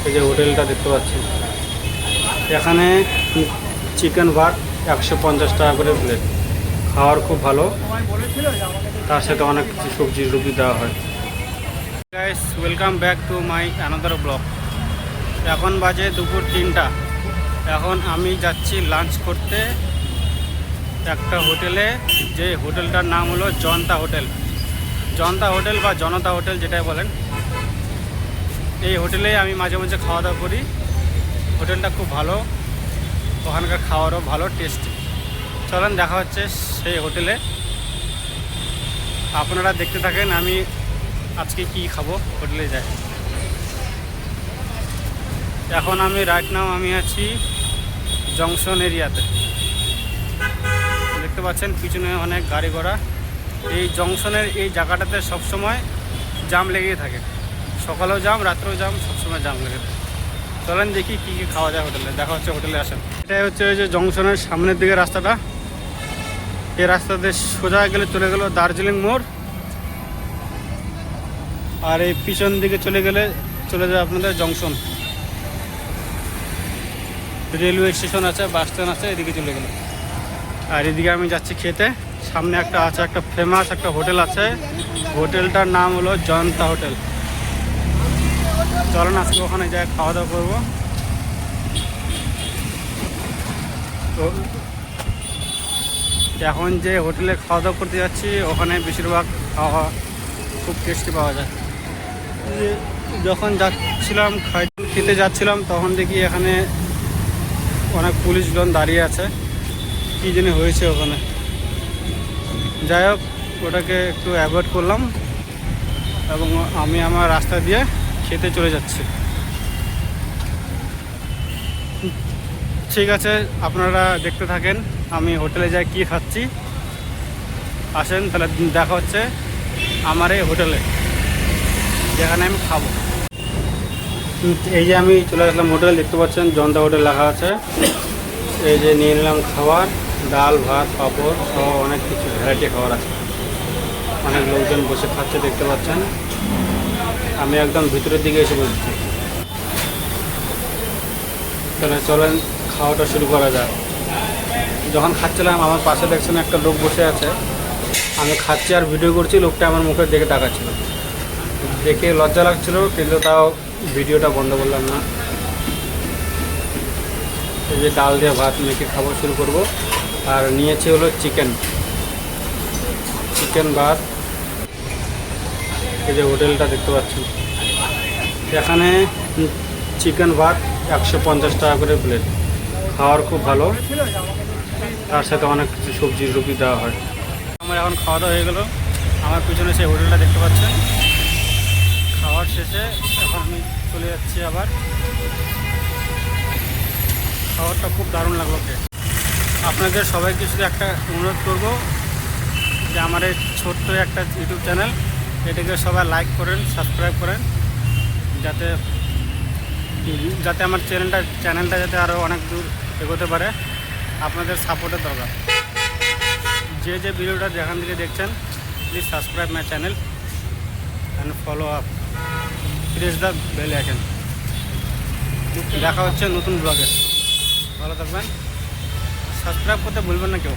এই যে হোটেলটা দেখতে পাচ্ছেন, এখানে চিকেন ভাত 150 টাকা করে প্লেট। খাওয়ার খুব ভালো, তার সাথে অনেক কিছু সবজি রুটি দেওয়া হয়। Guys, welcome back to my another blog. এখন বাজে দুপুর 3টা। এখন আমি যাচ্ছি লাঞ্চ করতে একটা হোটেলে, যে হোটেলটার নাম হলো জনতা হোটেল। জনতা হোটেল বা জনতা হোটেল যেটাই বলেন, এই হোটেলে আমি মাঝে মাঝে খাওয়া দাওয়া করি। হোটেলটা খুব ভালো, ওখানকার খাওয়ারও ভালো টেস্ট। চলেন দেখা হচ্ছে সেই হোটেলে, আপনারা দেখতে থাকেন আমি আজকে কি খাবো হোটেলে যাই। এখন আমি রাইট নাও আমি আছি জংশন এরিয়াতে, দেখতে পাচ্ছেন পিছনে অনেক গাড়ি ঘোড়া। এই জংশনের এই জায়গাটাতে সবসময় জাম লেগেই থাকে, সকালেও জাম, রাত্রেও জাম, সবসময় জাম লেগে থাকে। চলেন দেখি কী কী খাওয়া যায় হোটেলে, দেখা হচ্ছে হোটেলে আসেন। এটাই হচ্ছে ওই যে জংশনের সামনের দিকে রাস্তাটা। এই রাস্তাতে সোজা গেলে চলে গেল দার্জিলিং মোড়, আর এই পিছন দিকে চলে গেলে চলে যায় আপনাদের জংশন। রেলওয়ে স্টেশন আছে, বাস স্ট্যান্ড আছে, এদিকে চলে গেল। আর এদিকে আমি যাচ্ছি খেতে। সামনে একটা আছে, একটা ফেমাস একটা হোটেল আছে, হোটেলটার নাম হলো জনতা হোটেল। চলেন আজকে ওখানে যাই খাওয়া দাওয়া করবো। তো এখন যে হোটেলে খাওয়া দাওয়া করতে যাচ্ছি, ওখানে বেশিরভাগ খাওয়া খুব টেস্টি পাওয়া যায়। যখন যাচ্ছিলাম খেতে যাচ্ছিলাম, তখন দেখি এখানে অনেক পুলিশজন দাঁড়িয়ে আছে, কী জানি হয়েছে ওখানে। যাই হোক, ওটাকে একটু অ্যাভয়েড করলাম এবং আমি আমার রাস্তা দিয়ে খেতে চলে যাচ্ছি। ঠিক আছে, আপনারা দেখতে থাকেন আমি হোটেলে যাই কী খাচ্ছি। আসেন তাহলে দেখা হচ্ছে আমার এই হোটেলে, যেখানে আমি খাবো। এই যে আমি চলে আসলাম হোটেল, দেখতে পাচ্ছেন জনতা হোটেল লেখা আছে। এই যে নিয়ে নিলাম খাবার, ডাল ভাত পাঁপড় সহ অনেক কিছু ভ্যারাইটি খাবার আছে। অনেক লোকজন বসে খাচ্ছে দেখতে পাচ্ছেন। আমি একদম ভিতরের দিকে এসে বসছি। তাহলে চলেন খাওয়াটা শুরু করা যায়। যখন খাচ্ছিলাম, আমার পাশে দেখছেন একটা লোক বসে আছে। আমি খাচ্ছি আর ভিডিও করছি, লোকটা আমার মুখের দিকে তাকাচ্ছিল, দেখে লজ্জা লাগছিল, কিন্তু তাও ভিডিওটা বন্ধ করলাম না। এই যে ডাল দিয়ে ভাত মেখে খাবার শুরু করব। আর নিয়েছি হলো চিকেন ভাত। এই যে হোটেলটা দেখতে পাচ্ছেন, এখানে চিকেন ভাত 150 টাকা করে প্লেট। খাওয়ার খুব ভালো, তার সাথে অনেক কিছু সবজি রুটি দেওয়া হয়। আমার এখন খাওয়া দাওয়া হয়ে গেল। আমার পিছনে সেই হোটেলটা দেখতে পাচ্ছেন। খাওয়ার শেষে এখন আমি চলে যাচ্ছি আবার। খাবারটা খুব দারুণ লাগলো খেয়ে। আপনাদের সবাইকে শুধু একটা অনুরোধ করব যে আমার এই ছোট্ট একটা ইউটিউব চ্যানেল, এটাকে সবাই লাইক করেন, সাবস্ক্রাইব করেন, যাতে আমার চ্যানেলটা যাতে আরও অনেক দূর এগোতে পারে। আপনাদের সাপোর্টের দরকার। যে ভিডিওটা যেখান থেকে দেখছেন, please subscribe my channel and follow up, press the bell icon. দেখা হচ্ছে নতুন ব্লগে। ভালো থাকবেন, সাবস্ক্রাইব করতে ভুলবেন না কেউ।